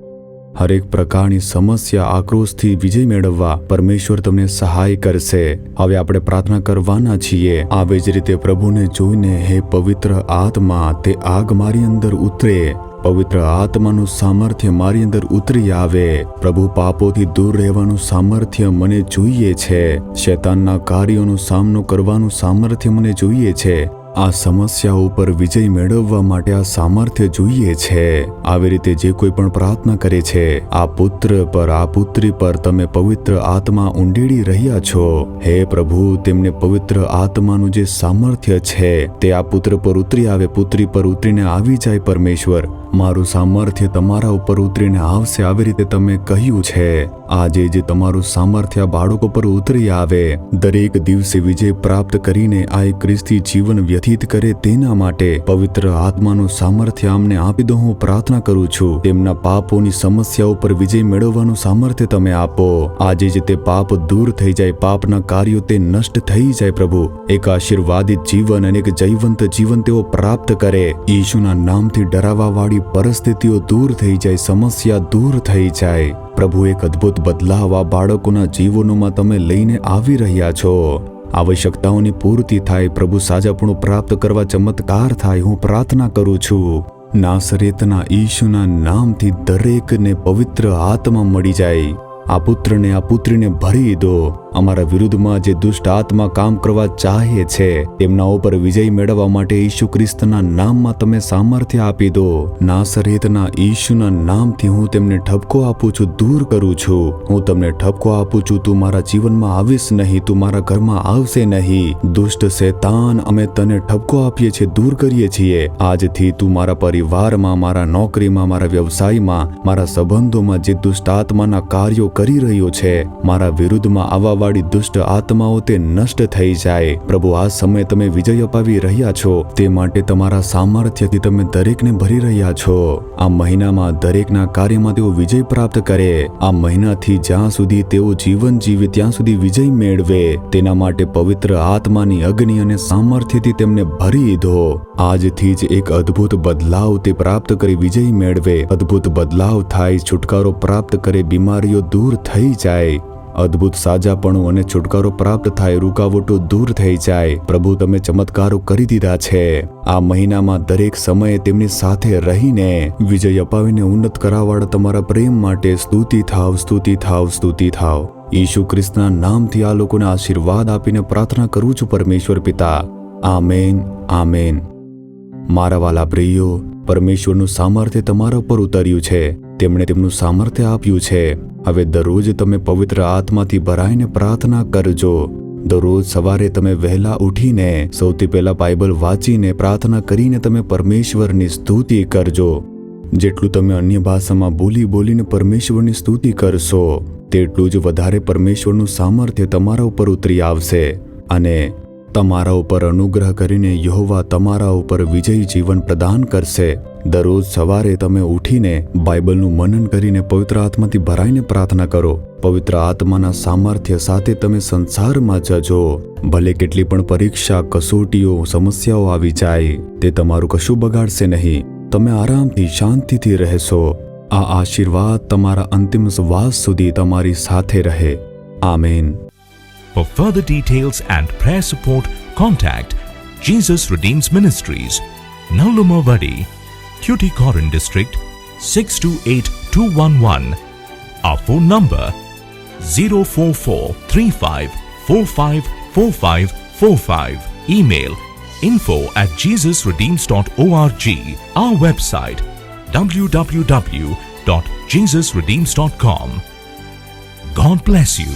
હરેક પ્રકારની સમસ્યા, આક્રોશથી વિજય મેળવવા પરમેશ્વર તમને સહાય કરશે. હવે આપણે પ્રાર્થના કરવાના છીએ. આવી જ રીતે પ્રભુને જોઈને, હે પવિત્ર આત્મા, તે આગ મારી અંદર ઉતરે. પવિત્ર આત્માનું સામર્થ્ય મારી અંદર ઉતરી આવે. પ્રભુ, પાપોથી દૂર રહેવાનું સામર્થ્ય મને જોઈએ છે. શૈતાનના કાર્યોનો સામનો કરવાનું સામર્થ્ય મને જોઈએ છે. આ સમસ્યાઓ ઉપર વિજય મેળવવા માટે આ સામર્થ્ય જોઈએ છે. આવી રીતે જે કોઈ પણ પ્રાર્થના કરે છે, આ પુત્ર પર, આ પુત્રી પર તમે પવિત્ર આત્મા ઉંડેડી રહ્યા છો. હે પ્રભુ, તેમને પવિત્ર આત્માનું જે સામર્થ્ય છે તે આ પુત્ર પર ઉતરી આવે, પુત્રી પર ઉતરીને આવી જાય. પરમેશ્વર, મારું સામર્થ્ય તમારા ઉપર ઉતરીને આવશે. આવી રીતે તમે કહ્યું છે. આજે જે તમારું સામર્થ્ય બાળકો પર ઉતરી આવે, દરેક દિવસે વિજય પ્રાપ્ત કરીને આ એક ખ્રિસ્તી જીવન વ્યતીત કરે, તેના માટે પવિત્ર આત્માનું સામર્થ્ય અમને આપી દો. હું પ્રાર્થના કરું છું, તેમના પાપોની સમસ્યાઓ પર વિજય મેળવવાનું સામર્થ્ય તમે આપો. આજે જે તે પાપ દૂર થઈ જાય, પાપના કાર્યો તે નષ્ટ થઈ જાય. પ્રભુ, એક આશીર્વાદિત જીવન અને એક જયવંત જીવન તેઓ પ્રાપ્ત કરે. ઈશુના નામથી ડરાવવાવાળી પરિસ્થિતિઓ દૂર થઈ જાય, સમસ્યા દૂર થઈ જાય. પ્રભુ, એક અદ્ભુત બદલાવ આ બાળકોના જીવનોમાં તમે લઈને આવી રહ્યા છો. આવશ્યકતાઓની પૂર્તિ થાય. પ્રભુ, સાજાપણું પ્રાપ્ત કરવા ચમત્કાર થાય. હું પ્રાર્થના કરું છું, નાસરેતના ઈશુના નામથી દરેકને પવિત્ર આત્મા મળી જાય. આ પુત્રને, આ પુત્રીને ભરી દો. અમારા વિરુદ્ધમાં જે દુષ્ટ આત્મા કામ કરવા ચાહે છે, તેમના ઉપર વિજય મેળવવા માટે ઈસુ ખ્રિસ્તના નામમાં તમે સામર્થ્ય આપી દો. નાસરેતના ઈશુના નામથી હું તેમને ઠપકો આપું છું, દૂર કરું છું. હું તમને ઠપકો આપું છું, તું મારા જીવનમાં આવીશ નહીં, તું મારા ઘરમાં આવશે નહીં. દુષ્ટ શૈતાન, અમે તને ઠપકો આપીએ છીએ, દૂર કરીએ છીએ. આજથી તું મારા પરિવારમાં, મારા નોકરીમાં, મારા વ્યવસાયમાં, મારા સંબંધોમાં જે દુષ્ટ આત્માના કાર્યો કરી રહ્યો છે, મારા વિરુદ્ધમાં આવા વાળી દુષ્ટ આત્માઓ તે નષ્ટ થઈ જાય. પ્રભુ, આ સમય તમે વિજય અપાવી રહ્યા છો, તે માટે તમારા સામર્થ્યથી તમે દરેકને ભરી રહ્યા છો. આ મહિનામાં દરેકના કાર્યમાં તેઓ વિજય પ્રાપ્ત કરે. આ મહિનાથી જ્યાં સુધી તેઓ જીવન જીવે ત્યાં સુધી વિજય મેળવે, તેના માટે પવિત્ર આત્માની અગ્નિ અને સામર્થ્યથી તેમને ભરી દો. આજથી જ એક અદ્ભુત બદલાવ તે પ્રાપ્ત કરી વિજય મેળવે. અદ્ભુત બદલાવ થાય, છુટકારો પ્રાપ્ત કરે, બીમારીઓ દૂર થઈ જાય. અદ્ભુત સાજાપણું અને છુટકારો પ્રાપ્ત થાય, રૂકાવટો દૂર થઈ જાય. પ્રભુ, તમે ચમત્કારો કરી દીધા છે. આ મહિનામાં દરેક સમયે તેમની સાથે રહીને વિજય અપાવીને ઉન્નત કરાવવાળા તમારા પ્રેમ માટે સ્તુતિ થાવ, સ્તુતિ થાવ, સ્તુતિ થાવ. ઈસુ ખ્રિસ્તના નામથી આ લોકોને આશીર્વાદ આપીને પ્રાર્થના કરું છું, પરમેશ્વર પિતા. Amen, amen. મારા વાલા પ્રિયો, પરમેશ્વરનું સામર્થ્ય તમારા પર ઉતર્યું છે. તેમણે તેમનું સામર્થ્ય આપ્યું છે. હવે દરરોજ તમે પવિત્ર આત્માથી ભરાઈને પ્રાર્થના કરજો. દરરોજ સવારે તમે વહેલા ઉઠીને સૌથી પહેલા બાઇબલ વાંચીને પ્રાર્થના કરીને તમે પરમેશ્વરની સ્તુતિ કરજો. જેટલું તમે અન્ય ભાષામાં બોલીને પરમેશ્વરની સ્તુતિ કરશો, તેટલું જ વધારે પરમેશ્વરનું સામર્થ્ય તમારા ઉપર ઉતરી આવશે અને તમારા ઉપર અનુગ્રહ કરીને યહોવા તમારા ઉપર વિજય જીવન પ્રદાન કરશે. દરરોજ સવારે તમે ઉઠીને બાઇબલનું મનન કરીને પવિત્ર આત્માથી ભરાઈને પ્રાર્થના કરો. પવિત્ર આત્માના સામર્થ્ય સાથે તમે સંસારમાં જજો. ભલે કેટલી પણ પરીક્ષા, કસોટીઓ, સમસ્યાઓ આવી જાય, તે તમારું કશું બગાડશે નહીં. તમે આરામથી, શાંતિથી રહેશો. આ આશીર્વાદ તમારા અંતિમ શ્વાસ સુધી તમારી સાથે રહે. Amen. For further details and prayer support, contact Jesus Redeems Ministries, Nallumavadi, Tuticorin District, 628211. Our phone number 04435454545. Email info@jesusredeems.org. Our website www.jesusredeems.com. God bless you.